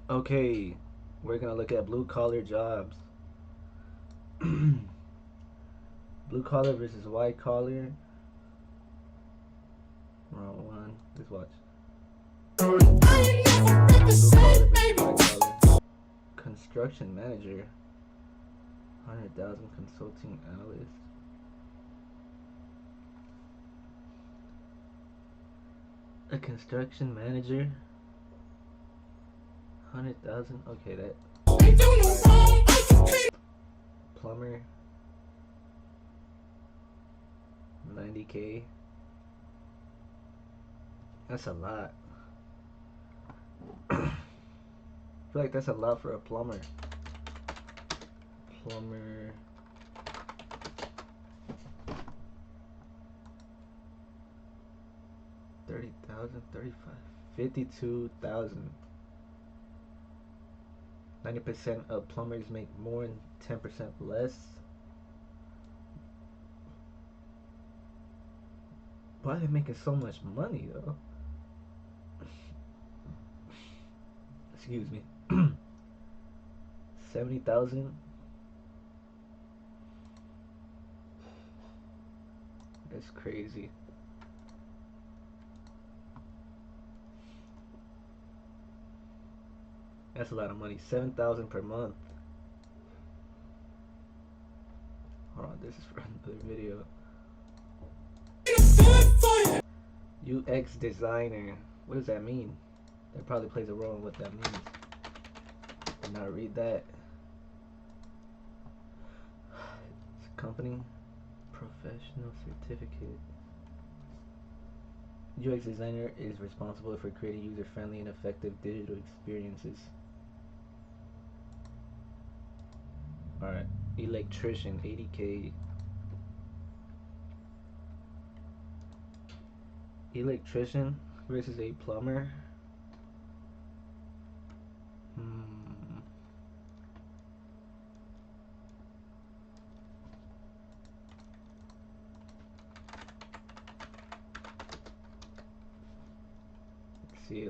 Okay, we're gonna look at blue collar jobs. Blue collar versus white collar. Wrong one. Let's watch. Blue collar versus white collar. Construction manager. 100,000 consulting analyst. A construction manager. 100,000. Okay, that. Plumber. 90K. That's a lot. I feel like that's a lot for a plumber. Plumber. 30,000, 35, 52,000. 90% of plumbers make more and 10% less. Why are they making so much money though? Excuse me. 70,000. That's crazy. That's a lot of money. 7,000 per month. Hold on, this is for another video. UX designer. What does that mean? That probably plays a role in what that means. Did not read that. It's a company. Professional certificate. UX designer is responsible for creating user-friendly and effective digital experiences. Alright, electrician, 80K. Electrician versus a plumber. Hmm.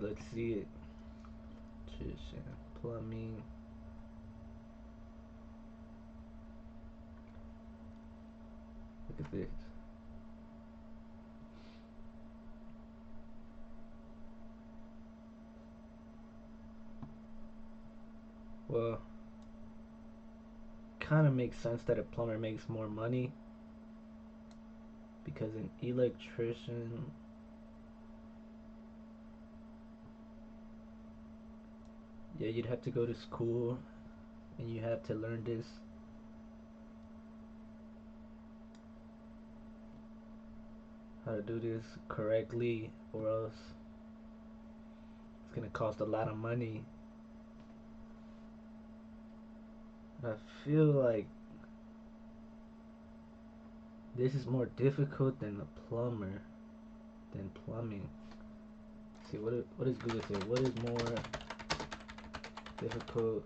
Let's see it. Electrician, plumbing. Look at this. Well, kind of makes sense that a plumber makes more money because an electrician, yeah, you'd have to go to school and you have to learn this, how to do this correctly, or else it's gonna cost a lot of money. I feel like this is more difficult than the plumber, than plumbing. Let's see, what does Google say? What is more difficult?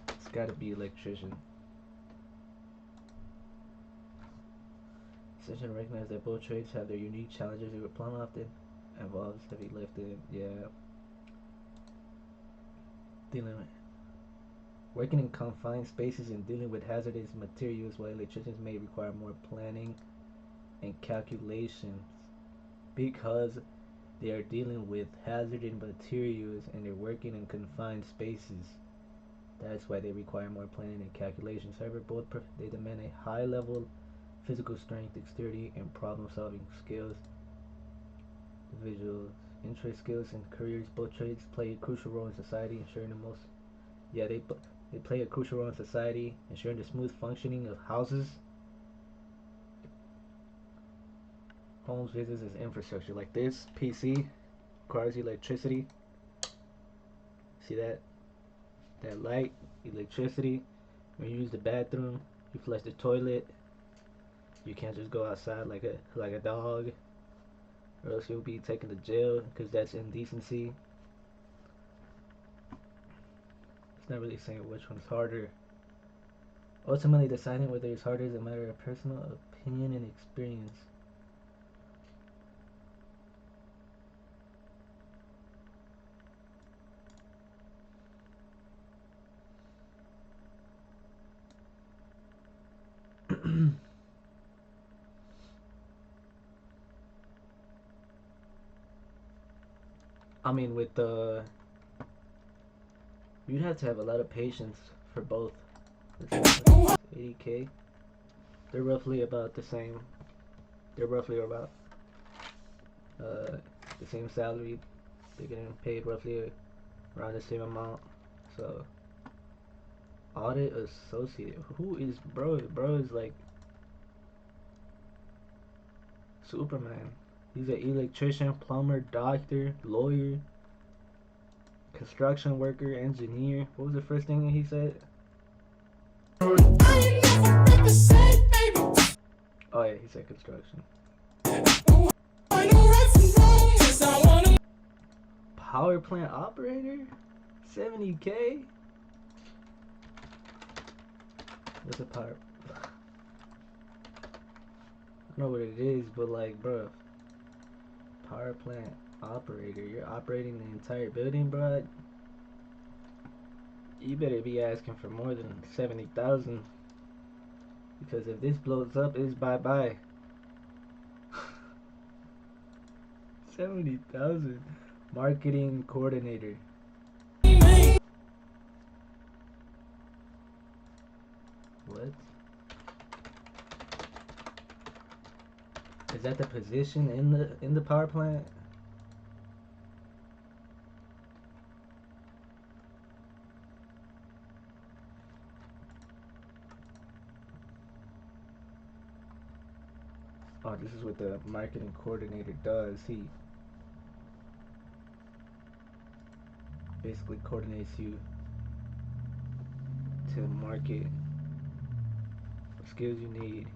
It's gotta be electrician. Session recognized that both trades have their unique challenges. Plumbing often involves heavy lifting. Yeah. Dealing with working in confined spaces and dealing with hazardous materials, while electricians may require more planning and calculations because they are dealing with hazardous materials and they're working in confined spaces. That's why they require more planning and calculations. However, they demand a high level physical strength, dexterity, and problem-solving skills. Individuals' interest, skills, and careers. Both trades play a crucial role in society, ensuring the most. Yeah, they play a crucial role in society, ensuring the smooth functioning of houses, homes, businesses, infrastructure. Like this PC requires electricity. See that? That light, electricity. When you use the bathroom, you flush the toilet. You can't just go outside like a dog, or else you'll be taken to jail because that's indecency. It's not really saying which one's harder. Ultimately, deciding whether it's harder is a matter of personal opinion and experience. I mean, with the you'd have to have a lot of patience for both. Let's see, 80K. They're roughly about the same. They're roughly about uh, the same salary. They're getting paid roughly around the same amount. So audit associate. Who is bro? Bro is like Superman. He's an electrician, plumber, doctor, lawyer, construction worker, engineer. What was the first thing he said? Oh yeah, he said construction. Power plant operator? 70K? What's a power? I don't know what it is, but like, bro, power plant operator. You're operating the entire building, bro. You better be asking for more than 70,000, because if this blows up, it's bye bye. 70,000. Marketing coordinator. What? Is that the position in the power plant? Oh, this is what the marketing coordinator does. He basically coordinates you to market what skills you need,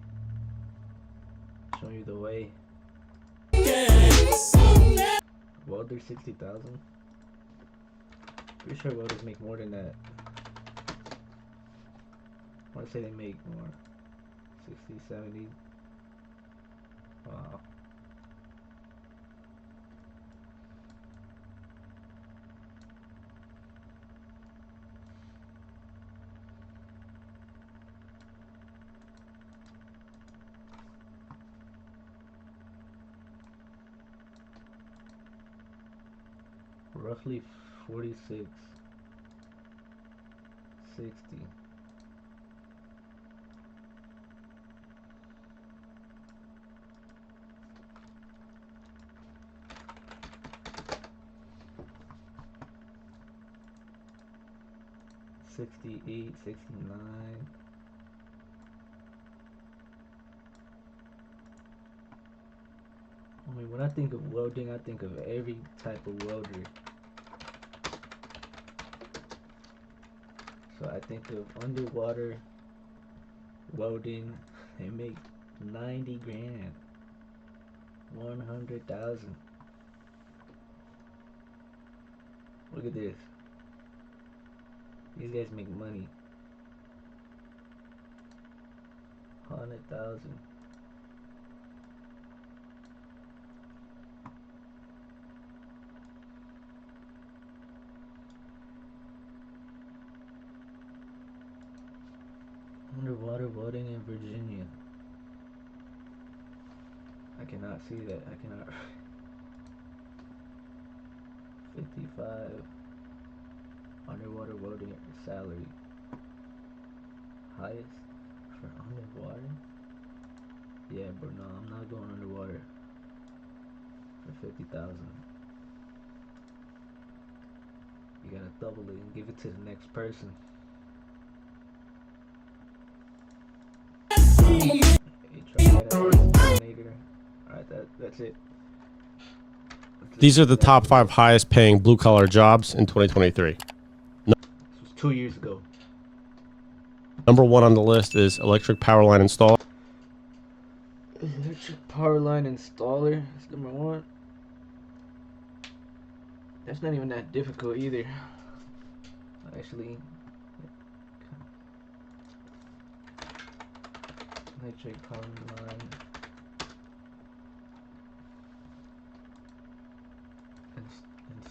show you the way. Welder 60,000. Pretty sure welders make more than that. I want to say they make more. 60, 70. Wow. Roughly 46, 60. $68, $69. I mean, when I think of welding, I think of every type of welder. So I think of underwater welding. They make 90 grand, 100,000. Look at this. These guys make money. 100,000. Underwater welding in Virginia. I cannot see that. I cannot. 55. Underwater welding salary. Highest for underwater? Yeah, but no, I'm not going underwater for 50,000. You gotta double it and give it to the next person. Alright, that's it. These are the top 5 highest paying blue collar jobs in 2023. This was 2 years ago. Number 1 on the list is electric power line installer. Electric power line installer. That's number 1. That's not even that difficult either. Actually, electric power line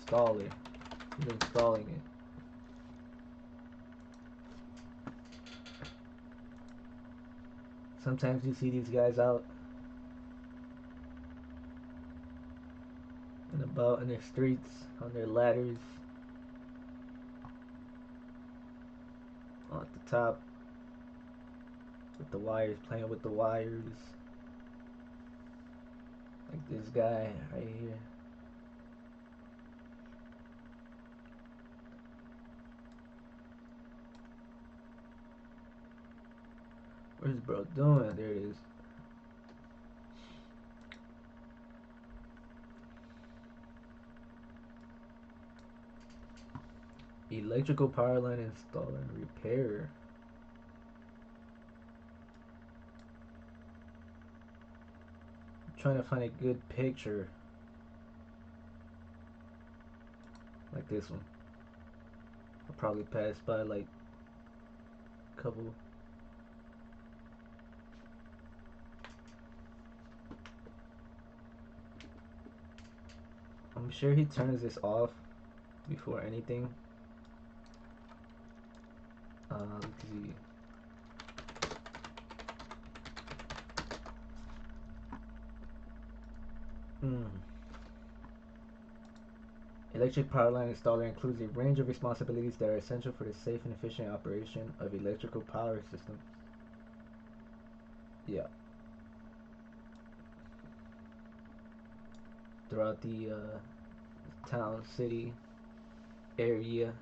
installer. He's installing it. Sometimes you see these guys out and about in the streets on their ladders. On at the top with the wires, playing with the wires. Like this guy right here. Where's bro doing? There it is. Electrical power line install and repair. I'm trying to find a good picture like this one. I'll probably pass by like a couple. I'm sure he turns this off before anything. Let's see. Electric power line installer includes a range of responsibilities that are essential for the safe and efficient operation of electrical power systems. Yeah. Throughout the town, city, area,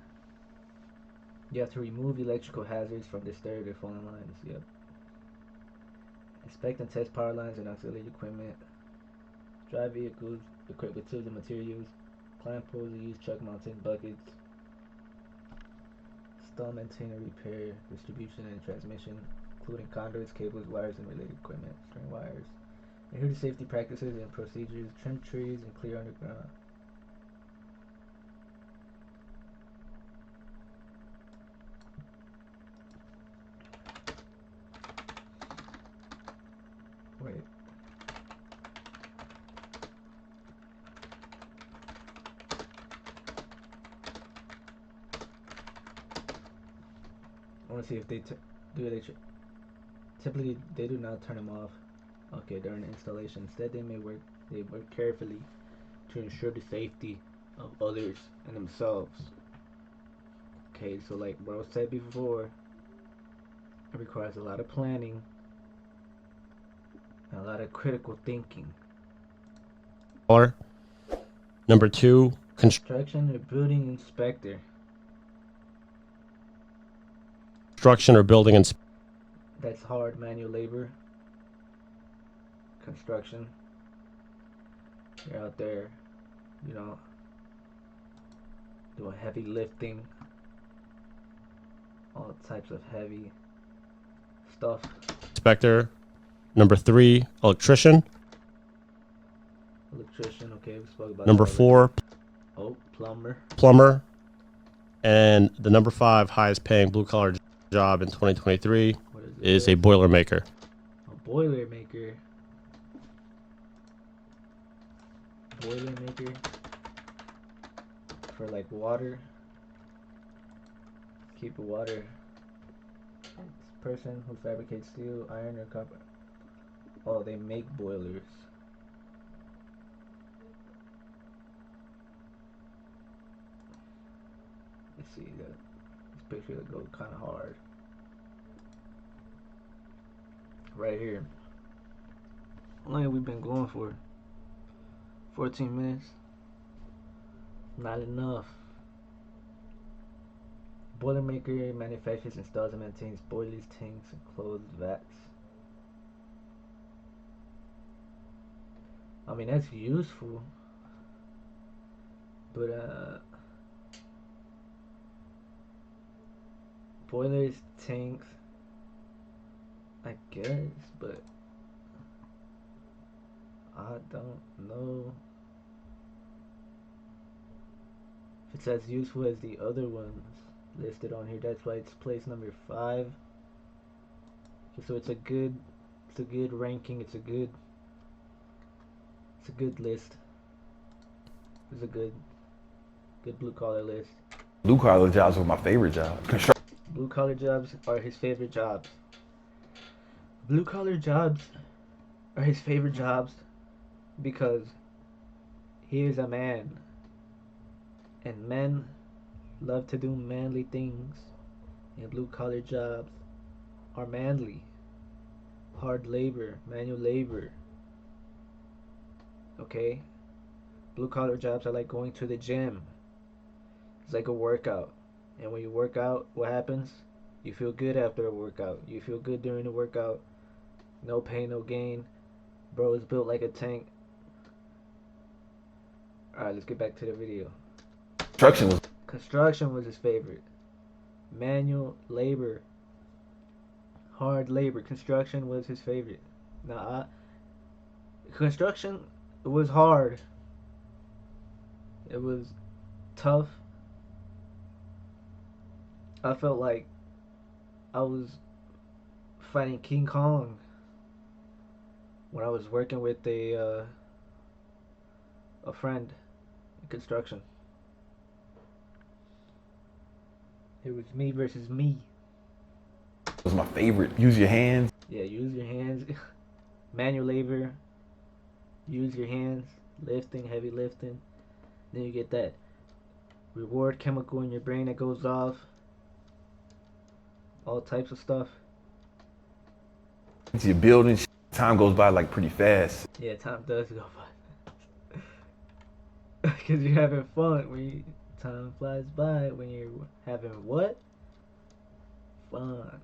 you have to remove electrical hazards from disturbed or phone lines. Yep. Inspect and test power lines and auxiliary equipment. Drive vehicles equipped with tools and materials. Climb poles and use truck mounted buckets. Install, maintain, and repair distribution and transmission, including conduits, cables, wires, and related equipment. String wires. Adhere to safety practices and procedures. Trim trees and clear underground. Wait. I want to see if they do they typically they do not turn them off. Okay, during installation. Instead, they work carefully to ensure the safety of others and themselves. Okay, so like bro said before, it requires a lot of planning and a lot of critical thinking. Number 2, Construction or building inspector. construction or building inspector. That's hard manual labor. Construction. You're out there, you know, doing heavy lifting, all types of heavy stuff. Inspector. Number 3, electrician. Electrician, okay, we spoke about Number that 4, oh, plumber. plumber. And the number 5 highest paying blue collar job in 2023 is a boilermaker. A boilermaker. Boilermaker. For like water. Keep water. It's person who fabricates steel, iron, or copper. Oh, they make boilers. Let's see that. This picture that goes kind of hard. Right here. How long have we been going for? 14 minutes. Not enough. Boilermaker manufactures, installs, and maintains boilers, tanks, and closed vats. I mean, that's useful. But, boilers, tanks, I guess, but I don't know if it's as useful as the other ones listed on here. That's why it's place number 5. Okay, so it's a good ranking. It's a good list. It's a good blue collar list. Blue collar jobs were my favorite job. Blue collar jobs are his favorite jobs. Blue collar jobs are his favorite jobs because He is a man, and men love to do manly things, and blue collar jobs are manly. Hard labor, manual labor, okay? Blue collar jobs are like going to the gym. It's like a workout. And when you work out, what happens? You feel good after a workout. You feel good during the workout. No pain, no gain. Bro is built like a tank. Alright, let's get back to the video. Construction was Construction was his favorite. Manual labor. Hard labor. Construction was his favorite. Now, construction was hard. It was tough. I felt like I was fighting King Kong when I was working with a friend in construction. It was me versus me. was my favorite. Use your hands. Yeah, use your hands. Manual labor. Use your hands. Lifting, heavy lifting. Then you get that reward chemical in your brain that goes off. All types of stuff. You're building. Time goes by like pretty fast. Yeah, time does go by. Because you're having fun time flies by when you're having what? Fun.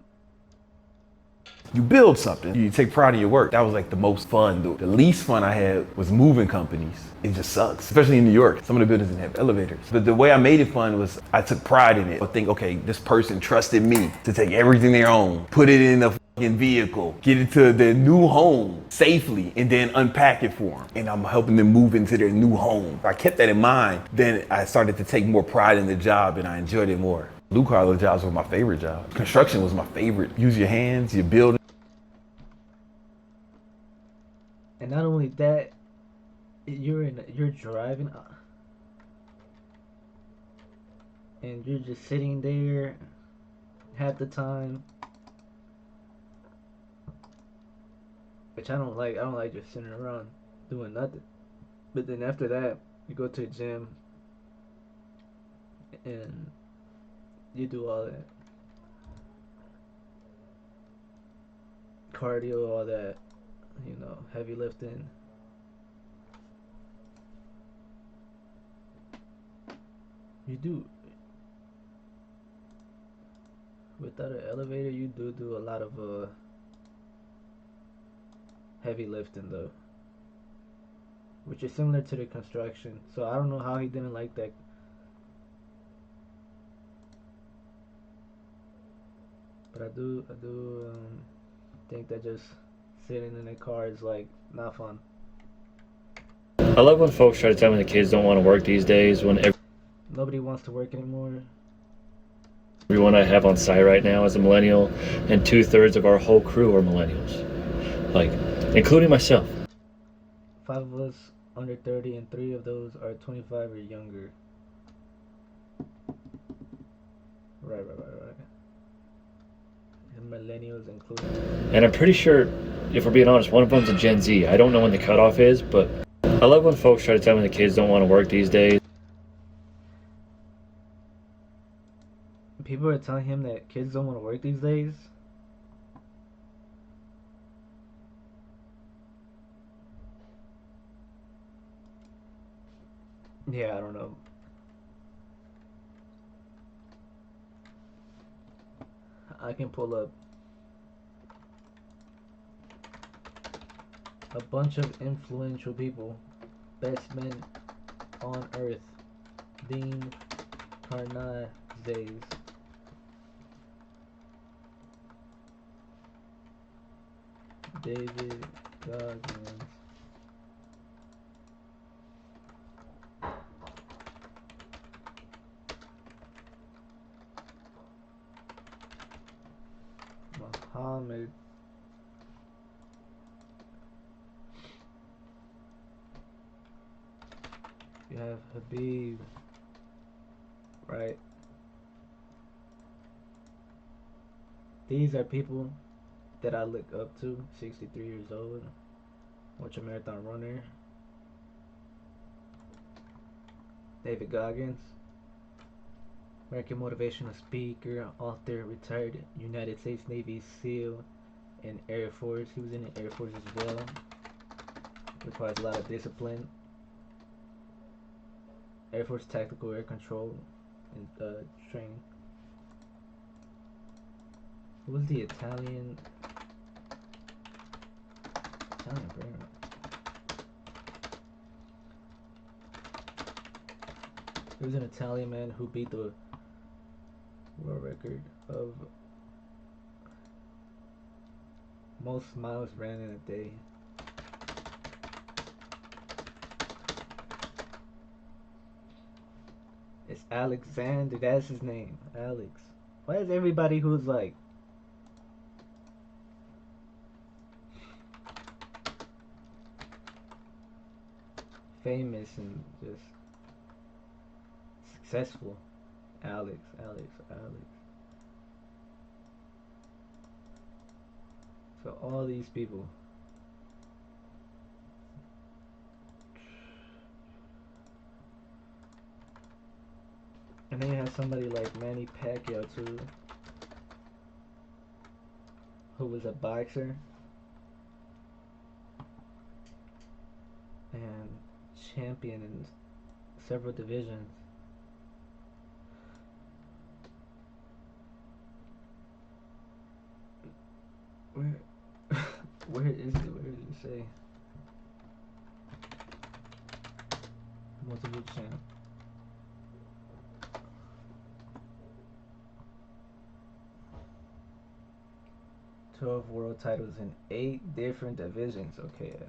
You build something. You take pride in your work. That was like the most fun. The least fun I had was moving companies. It just sucks, especially in New York. Some of the buildings didn't have elevators. But the way I made it fun was I took pride in it. I think, okay, this person trusted me to take everything they own, put it in a fucking vehicle, get it to their new home safely, and then unpack it for them. And I'm helping them move into their new home. I kept that in mind. Then I started to take more pride in the job and I enjoyed it more. Blue collar jobs were my favorite job. Construction was my favorite. Use your hands, you're building. And not only that, you're driving and you're just sitting there half the time, which I don't like. I don't like just sitting around doing nothing. But then after that, you go to the gym and you do all that cardio, all that, heavy lifting. You do. Without an elevator, you do a lot of heavy lifting though, which is similar to the construction. So I don't know how he didn't like that. But I do think that just sitting in a car is like not fun. I love when folks try to tell me the kids don't want to work these days when Nobody wants to work anymore. everyone I have on site right now is a millennial and 2/3 of our whole crew are millennials. Like, including myself. 5 of us under 30 and 3 of those are 25 or younger. Right. And millennials included. And I'm pretty sure, if we're being honest, one of them's a Gen Z. I don't know when the cutoff is, but I love when folks try to tell me the kids don't want to work these days. People are telling him that kids don't want to work these days. Yeah, I don't know. I can pull up a bunch of influential people. Best men on earth. Dean Karnazes. David Goggins. Muhammad. You have Habib, right? These are people that I look up to. 63 years old, ultra marathon runner. David Goggins, American motivational speaker, author, retired United States Navy SEAL and Air Force. He was in the Air Force as well. Requires a lot of discipline. Air Force Tactical Air Control and training. Who was the Italian brain? He was an Italian man who beat the world record of most miles ran in a day. It's Alexander, that's his name, Alex. Why is everybody who's like famous and just successful? Alex. So all these people. And then you have somebody like Manny Pacquiao too, who was a boxer and champion in several divisions. Where is it? Where did it say? Multiple champ. 12 world titles in 8 different divisions. Okay, yeah.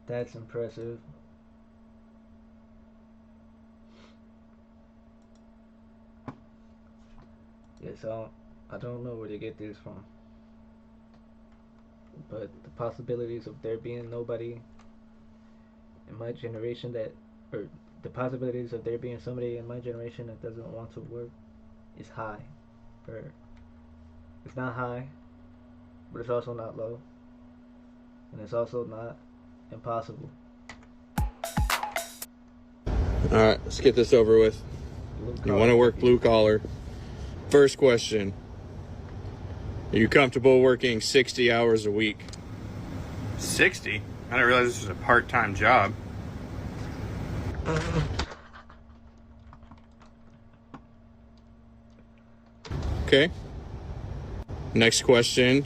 That's impressive. Yeah, so I don't know where to get this from. But the possibilities of there being nobody in my generation or the possibilities of there being somebody in my generation that doesn't want to work is high. Or it's not high, but it's also not low. And it's also not impossible. Alright, let's get this over with. You want to work blue collar. First question. Are you comfortable working 60 hours a week? 60? I didn't realize this was a part-time job. Okay. Next question.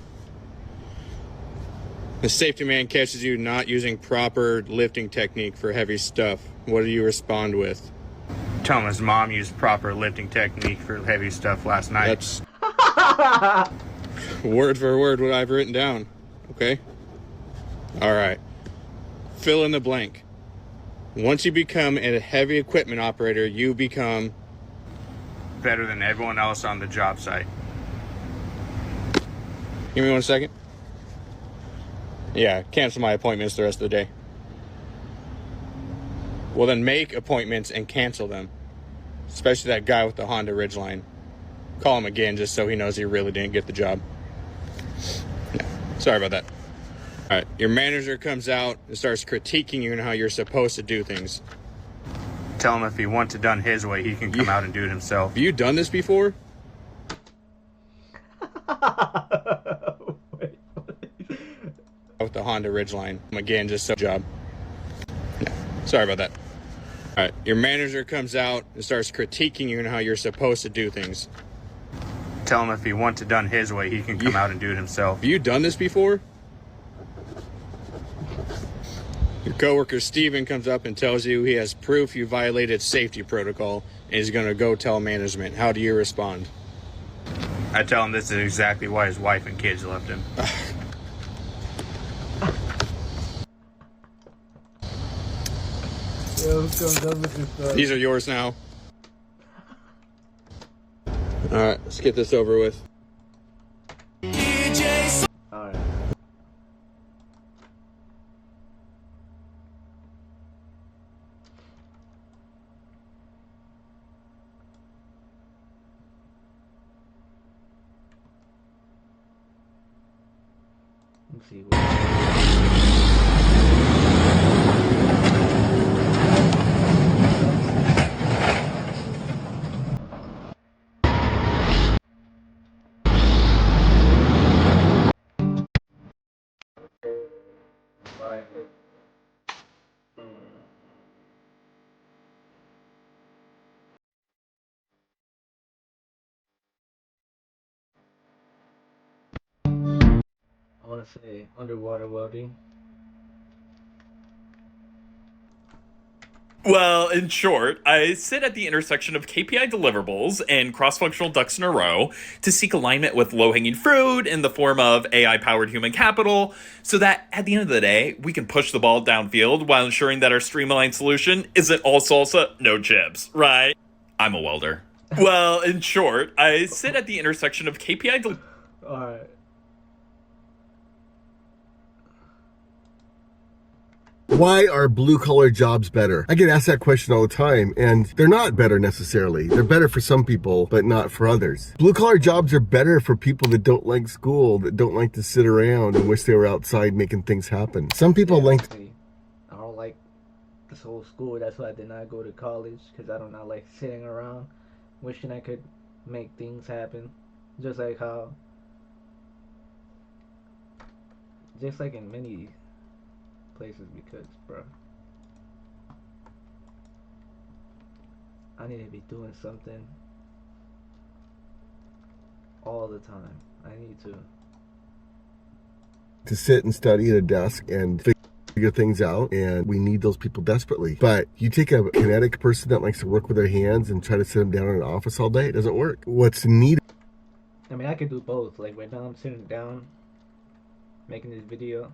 The safety man catches you not using proper lifting technique for heavy stuff. What do you respond with? Tell him his mom used proper lifting technique for heavy stuff last night. That's word for word what I've written down. Okay? Alright. Fill in the blank. Once you become a heavy equipment operator, you become better than everyone else on the job site. Give me 1 second. Yeah, cancel my appointments the rest of the day. Well, then make appointments and cancel them. Especially that guy with the Honda Ridgeline. Call him again just so he knows he really didn't get the job. Yeah, sorry about that. All right, your manager comes out and starts critiquing you on how you're supposed to do things. Tell him if he wants it done his way, he can come out and do it himself. Have you done this before? With the Honda Ridgeline. Again, just so job. Yeah, sorry about that. All right, your manager comes out and starts critiquing you on how you're supposed to do things. Tell him if he wants it done his way, he can come out and do it himself. Have you done this before? Your coworker Steven comes up and tells you he has proof you violated safety protocol and he's going to go tell management. How do you respond? I tell him this is exactly why his wife and kids left him. These are yours now. Alright, let's get this over with. Alright. Let's see what want to say underwater welding. Well, in short, I sit at the intersection of KPI deliverables and cross-functional ducks in a row to seek alignment with low-hanging fruit in the form of AI-powered human capital, so that at the end of the day, we can push the ball downfield while ensuring that our streamlined solution isn't all salsa, no chips, right? I'm a welder. Well, in short, I sit at the intersection of KPI Alright. Why are blue collar jobs better? I get asked that question all the time, and they're not better necessarily. They're better for some people, but not for others. Blue collar jobs are better for people that don't like school, that don't like to sit around and wish they were outside making things happen. Some people like... I don't like this whole school. That's why I did not go to college, because I do not like sitting around wishing I could make things happen. Just like how... Just like in many places, because bro, I need to be doing something all the time. I need to sit and study at a desk and figure things out, and we need those people desperately. But you take a kinetic person that likes to work with their hands and try to sit them down in an office all day, it doesn't work. What's needed... I mean, I could do both. Like right now I'm sitting down making this video.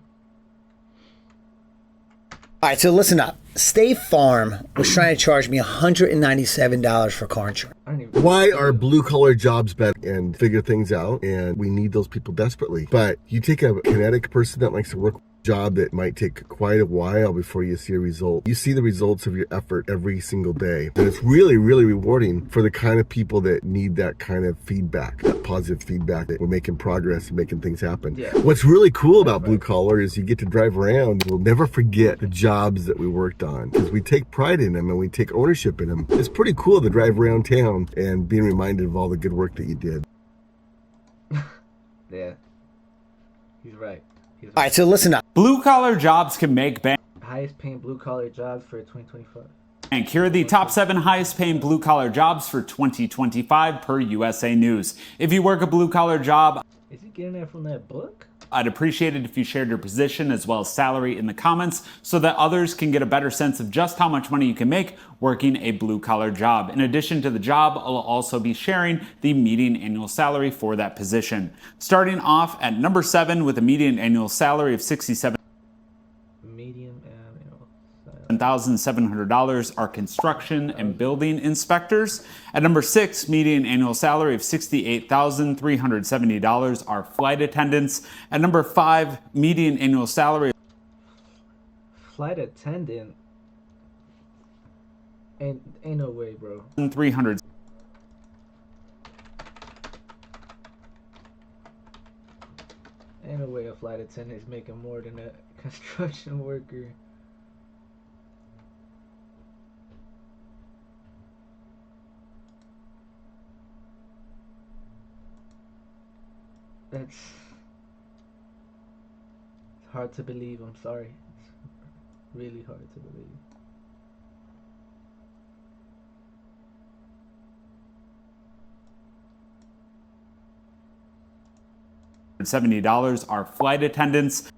All right, so listen up. State Farm was trying to charge me $197 for car insurance. Why are blue collar jobs better and figure things out, and we need those people desperately. But you take a kinetic person that likes to work job that might take quite a while before you see a result. You see the results of your effort every single day. And it's really, really rewarding for the kind of people that need that kind of feedback, that positive feedback that we're making progress and making things happen. Yeah. What's really cool about blue collar is you get to drive around. We'll never forget the jobs that we worked on because we take pride in them and we take ownership in them. It's pretty cool to drive around town and being reminded of all the good work that you did. Yeah, he's right. All right, so listen up. Blue collar jobs can make bank. Highest paying blue collar jobs for 2025. And here are the top 7 highest paying blue collar jobs for 2025 per USA News. If you work a blue collar job, is he getting that from that book? I'd appreciate it if you shared your position as well as salary in the comments so that others can get a better sense of just how much money you can make working a blue collar job. In addition to the job, I'll also be sharing the median annual salary for that position. Starting off at number 7 with a median annual salary of $67,700 are construction and building inspectors. At number 6, median annual salary of $68,370 are flight attendants. At number 5, median annual salary. Flight attendant? Ain't no way, bro. 300. Ain't no way a flight attendant is making more than a construction worker. It's hard to believe. I'm sorry. It's really hard to believe. $70 are flight attendants.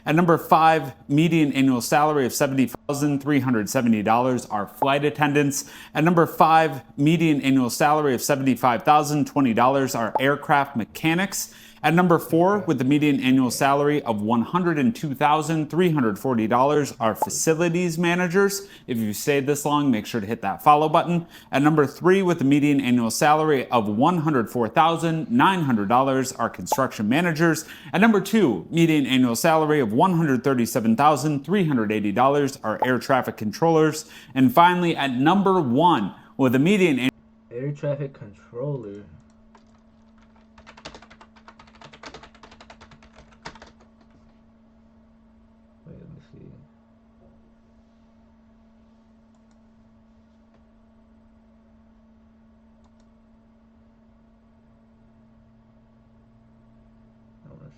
At number 5, median annual salary of $70,370 are flight attendants. At number 5, median annual salary of $75,020 are aircraft mechanics. At number 4, with the median annual salary of $102,340 are facilities managers. If you've stayed this long, make sure to hit that follow button. At number 3, with the median annual salary of $104,900 are construction managers. At number 2, median annual salary of $137,380 are air traffic controllers. And finally, at number 1, with a median air traffic controller.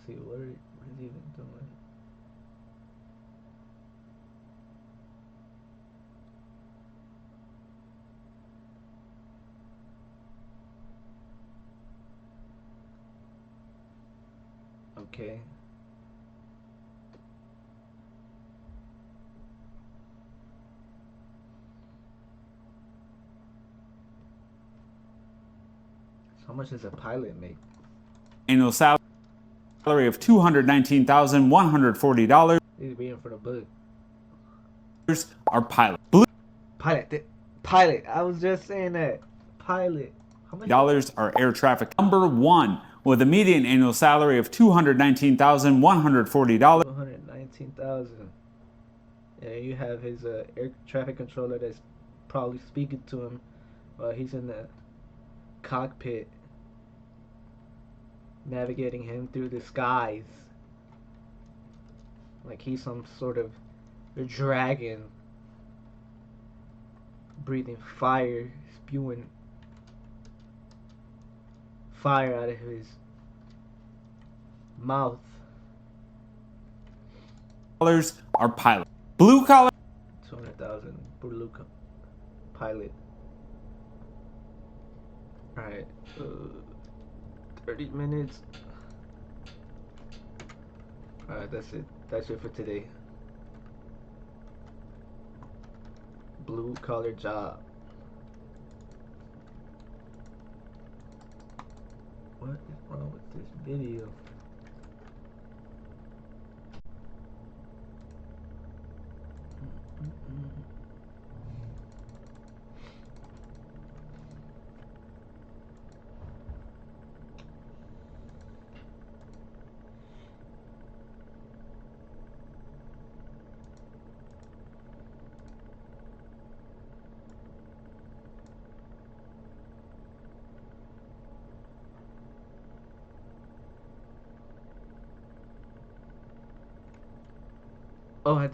See what is he even doing? Okay, How much does a pilot make? Annual salary of $219,140 He's reading for the book. are pilot. Blue Pilot. I was just saying that. Pilot. How much dollars are air traffic. Number 1, with a median annual salary of $219,140. $219,000. Yeah, you have his air traffic controller that's probably speaking to him while he's in the cockpit, navigating him through the skies like he's some sort of dragon, breathing fire, spewing fire out of his mouth. Dollars are pilot. Blue collar 200,000 blue pilot. All right, 30 minutes. All right, that's it. That's it for today. Blue collar job. What is wrong with this video? Oh, I had to